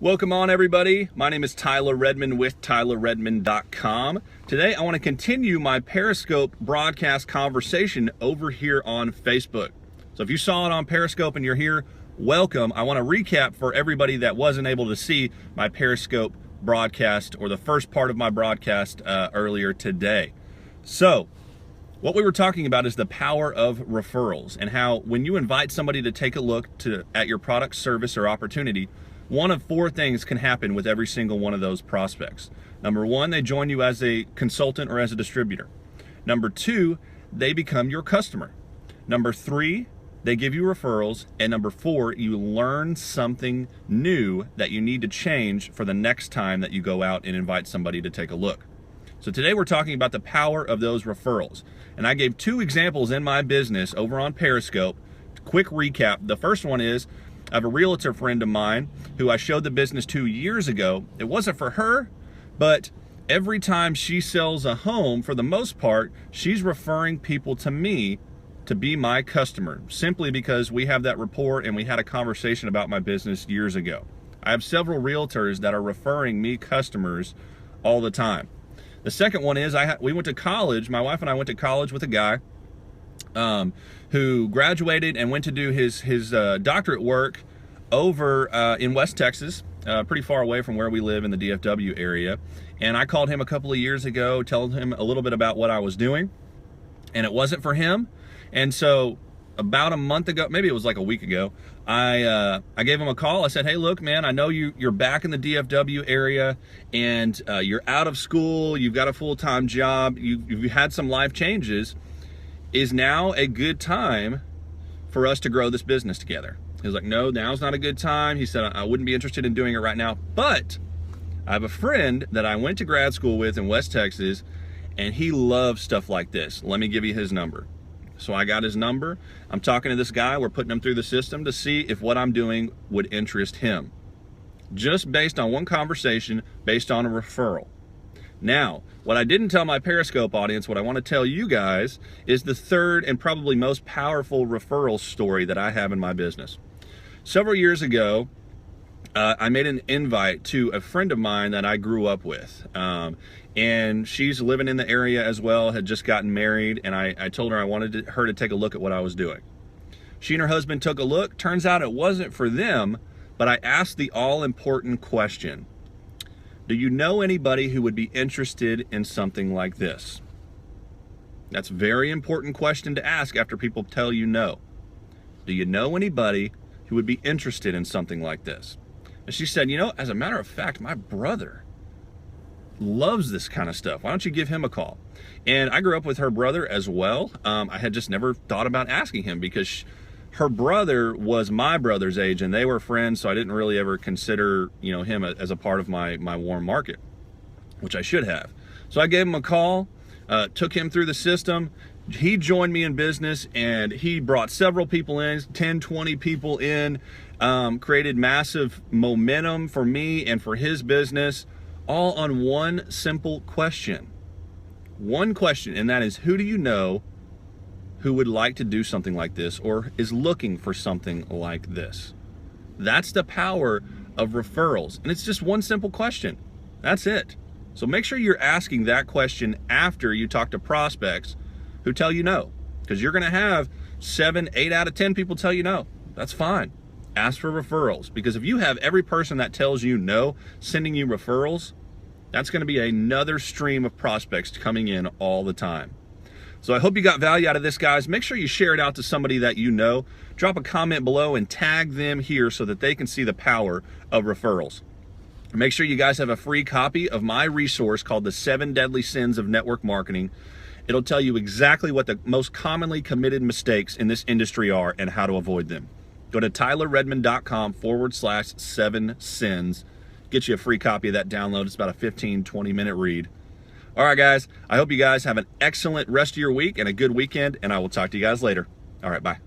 Welcome on, everybody. My name is Tyler Redmond with TylerRedmond.com. Today I want to continue my Periscope broadcast conversation over here on Facebook. So if you saw it on Periscope and you're here, welcome. I want to recap for everybody that wasn't able to see my Periscope broadcast or the first part of my broadcast earlier today. So what we were talking about is the power of referrals and how when you invite somebody to take a look at your product, service, or opportunity, one of four things can happen with every single one of those prospects. Number one, they join you as a consultant or as a distributor. Number two, they become your customer. Number three, they give you referrals. And number four, you learn something new that you need to change for the next time that you go out and invite somebody to take a look. So today we're talking about the power of those referrals. And I gave two examples in my business over on Periscope. Quick recap. The first one is, I have a realtor friend of mine who I showed the business 2 years ago. It wasn't for her, but every time she sells a home, for the most part, she's referring people to me to be my customer, simply because we have that rapport and we had a conversation about my business years ago. I have several realtors that are referring me customers all the time. The second one is we went to college. My wife and I went to college with a guy who graduated and went to do his doctorate work over in West Texas, pretty far away from where we live in the DFW area. And I called him a couple of years ago, telling him a little bit about what I was doing, and it wasn't for him. And so about a month ago, maybe it was like a week ago, I gave him a call. I said, hey, look, man, I know you're back in the DFW area and you're out of school, you've got a full-time job, you've had some life changes. Is now a good time for us to grow this business together? He was like, no, now's not a good time. He said, I wouldn't be interested in doing it right now, but I have a friend that I went to grad school with in West Texas, and he loves stuff like this. Let me give you his number. So I got his number. I'm talking to this guy. We're putting him through the system to see if what I'm doing would interest him. Just based on one conversation, based on a referral. Now, what I didn't tell my Periscope audience, what I want to tell you guys, is the third and probably most powerful referral story that I have in my business. Several years ago, I made an invite to a friend of mine that I grew up with. And she's living in the area as well, had just gotten married, and I told her I wanted her to take a look at what I was doing. She and her husband took a look. Turns out it wasn't for them, but I asked the all-important question. Do you know anybody who would be interested in something like this? That's a very important question to ask after people tell you no. Do you know anybody who would be interested in something like this? And she said, you know, as a matter of fact, my brother loves this kind of stuff. Why don't you give him a call? And I grew up with her brother as well. I had just never thought about asking him because her brother was my brother's age and they were friends, so I didn't really ever consider, you know, him as a part of my warm market, which I should have. So I gave him a call, took him through the system. He joined me in business and he brought several people in, 10, 20 people in, created massive momentum for me and for his business, all on one simple question. One question, and that is, who do you know who would like to do something like this or is looking for something like this? That's the power of referrals. And it's just one simple question. That's it. So make sure you're asking that question after you talk to prospects who tell you no, because you're going to have 7, 8 out of 10 people tell you no. That's fine. Ask for referrals, because if you have every person that tells you no sending you referrals, that's going to be another stream of prospects coming in all the time. So I hope you got value out of this, guys. Make sure you share it out to somebody that you know. Drop a comment below and tag them here so that they can see the power of referrals. Make sure you guys have a free copy of my resource called The 7 Deadly Sins of Network Marketing. It'll tell you exactly what the most commonly committed mistakes in this industry are and how to avoid them. Go to tylerredmond.com/7sins. Get you a free copy of that download. It's about a 15, 20-minute read. All right, guys, I hope you guys have an excellent rest of your week and a good weekend, and I will talk to you guys later. All right, bye.